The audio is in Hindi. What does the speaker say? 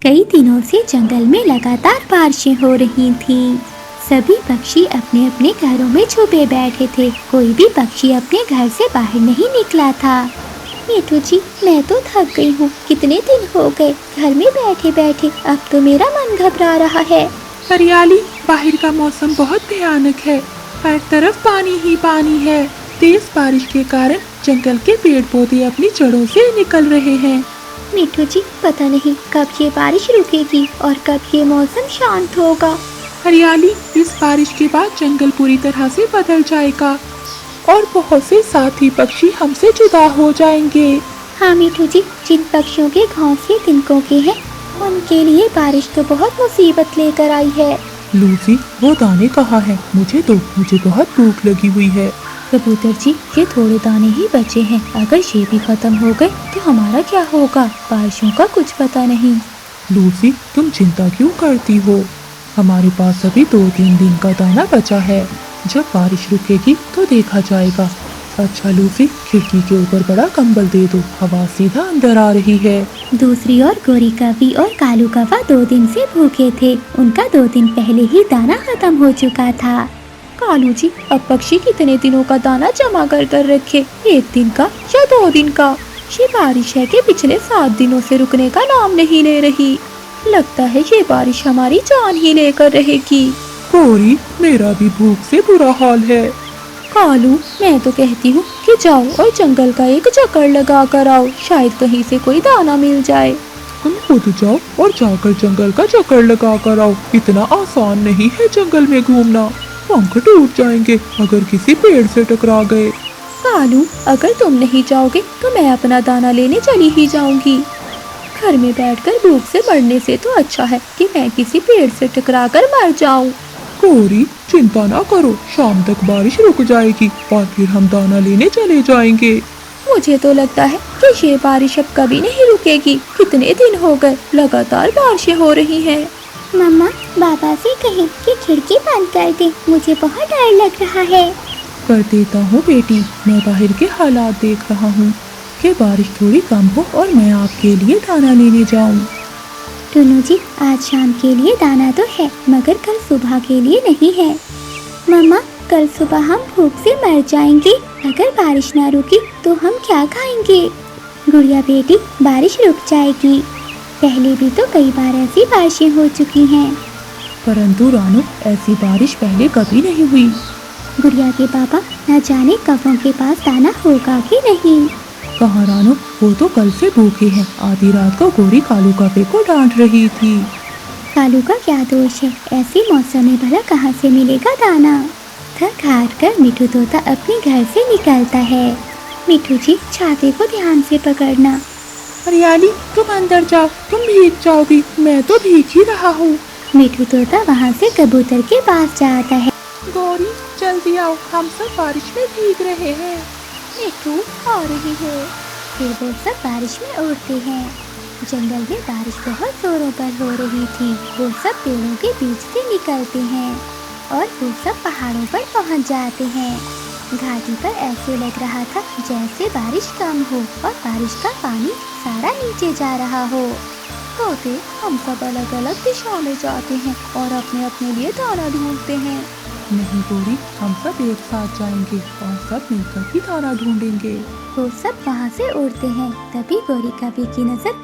कई दिनों से जंगल में लगातार बारिशें हो रही थीं। सभी पक्षी अपने अपने घरों में छुपे बैठे थे। कोई भी पक्षी अपने घर से बाहर नहीं निकला था। मीठू जी, मैं तो थक गई हूँ। कितने दिन हो गए घर में बैठे बैठे, अब तो मेरा मन घबरा रहा है। हरियाली, बाहर का मौसम बहुत भयानक है। हर तरफ पानी ही पानी है। तेज बारिश के कारण जंगल के पेड़ पौधे अपनी जड़ों से निकल रहे हैं। मीठू जी, पता नहीं कब ये बारिश रुकेगी और कब ये मौसम शांत होगा। हरियाली, इस बारिश के बाद जंगल पूरी तरह से बदल जाएगा और बहुत से साथी पक्षी हमसे जुदा हो जाएंगे। हाँ मीठू जी, जिन पक्षियों के घोंसले तिनकों के हैं, उनके लिए बारिश तो बहुत मुसीबत लेकर आई है। लूसी, वो दाने कहाँ हैं? मुझे बहुत भूख लगी हुई है। कबूतर जी, ये थोड़े दाने ही बचे हैं। अगर ये भी खत्म हो गए तो हमारा क्या होगा? बारिशों का कुछ पता नहीं। लूसी, तुम चिंता क्यों करती हो? हमारे पास अभी 2-3 दिन का दाना बचा है। जब बारिश रुकेगी तो देखा जाएगा। अच्छा लूसी, खिड़की के ऊपर बड़ा कंबल दे दो, हवा सीधा अंदर आ रही है। दूसरी ओर गोरी कौवी और कालू कौवा 2 दिन से भूखे थे। उनका 2 दिन पहले ही दाना खत्म हो चुका था। कालू जी, अब पक्षी कितने दिनों का दाना जमा कर कर रखे? 1 दिन का या 2 दिन का? ये बारिश है कि पिछले 7 दिनों से रुकने का नाम नहीं ले रही। लगता है ये बारिश हमारी जान ही लेकर रहेगी। गोरी, मेरा भी भूख से बुरा हाल है। कालू, मैं तो कहती हूँ कि जाओ और जंगल का एक चक्कर लगा कर आओ, शायद कहीं से कोई दाना मिल जाए। तुम खुद जाओ और जाकर जंगल का चक्कर लगा कर आओ। इतना आसान नहीं है जंगल में घूमना। पंख टूट जाएंगे अगर किसी पेड़ से टकरा गए। कालू, अगर तुम नहीं जाओगे तो मैं अपना दाना लेने चली ही जाऊंगी। घर में बैठकर भूख से मरने से तो अच्छा है कि मैं किसी पेड़ से टकरा कर मर जाऊं। गौरी, चिंता ना करो, शाम तक बारिश रुक जाएगी और फिर हम दाना लेने चले जाएंगे। मुझे तो लगता है कि ये बारिश अब कभी नहीं रुकेगी। कितने दिन हो गए लगातार बारिशें हो रही हैं। मम्मा, बाबा से कहें कि खिड़की बंद कर दे, मुझे बहुत डर लग रहा है। कर देता हूँ बेटी, मैं बाहर के हालात देख रहा हूँ कि बारिश थोड़ी कम हो और मैं आपके लिए दाना लेने जाऊँ। टुनू जी, आज शाम के लिए दाना तो है, मगर कल सुबह के लिए नहीं है। मम्मा, कल सुबह हम भूख से मर जाएंगे। अगर बारिश ना रुकी तो हम क्या खाएंगे? गुड़िया बेटी, बारिश रुक जाएगी। पहले भी तो कई बार ऐसी बारिशें हो चुकी हैं। परंतु रानू, ऐसी बारिश पहले कभी नहीं हुई। गुड़िया के पापा, न जाने कौवों के पास दाना होगा कि नहीं। कहाँ रानू, वो तो कल से भूखे हैं। आधी रात को गोरी कालू कौवे को डांट रही थी। कालू का क्या दोष है? ऐसे मौसम में भला कहाँ से मिलेगा दाना? थक हार कर मिठू तोता अपने घर से निकलता है। मिठू जी, छाते को ध्यान से पकड़ना। हरियाली, तुम अंदर जाओ, तुम भीग जाओगी। मैं तो भीग ही रहा हूँ। मिठू तोता वहाँ से कबूतर के पास जाता है। गौरी, जल्दी आओ, हम सब बारिश में भीग रहे हैं। मिठू आ रही है। फिर वो सब बारिश में उड़ते हैं। जंगल में बारिश बहुत जोरों पर हो रही थी। वो सब पेड़ों के बीच से निकलते हैं और वो सब पहाड़ों पर पहुंच जाते हैं। घाटी पर ऐसे लग रहा था जैसे बारिश कम हो और बारिश का पानी सारा नीचे जा रहा हो। तोते हम सब अलग अलग दिशा में जाते हैं और अपने अपने लिए दाना ढूंढते हैं। नहीं गौरी, हम सब एक साथ जाएंगे और सब मिलकर ही दाना ढूंढेंगे। वो सब वहाँ से उड़ते हैं। तभी गोरी कौवे की नजर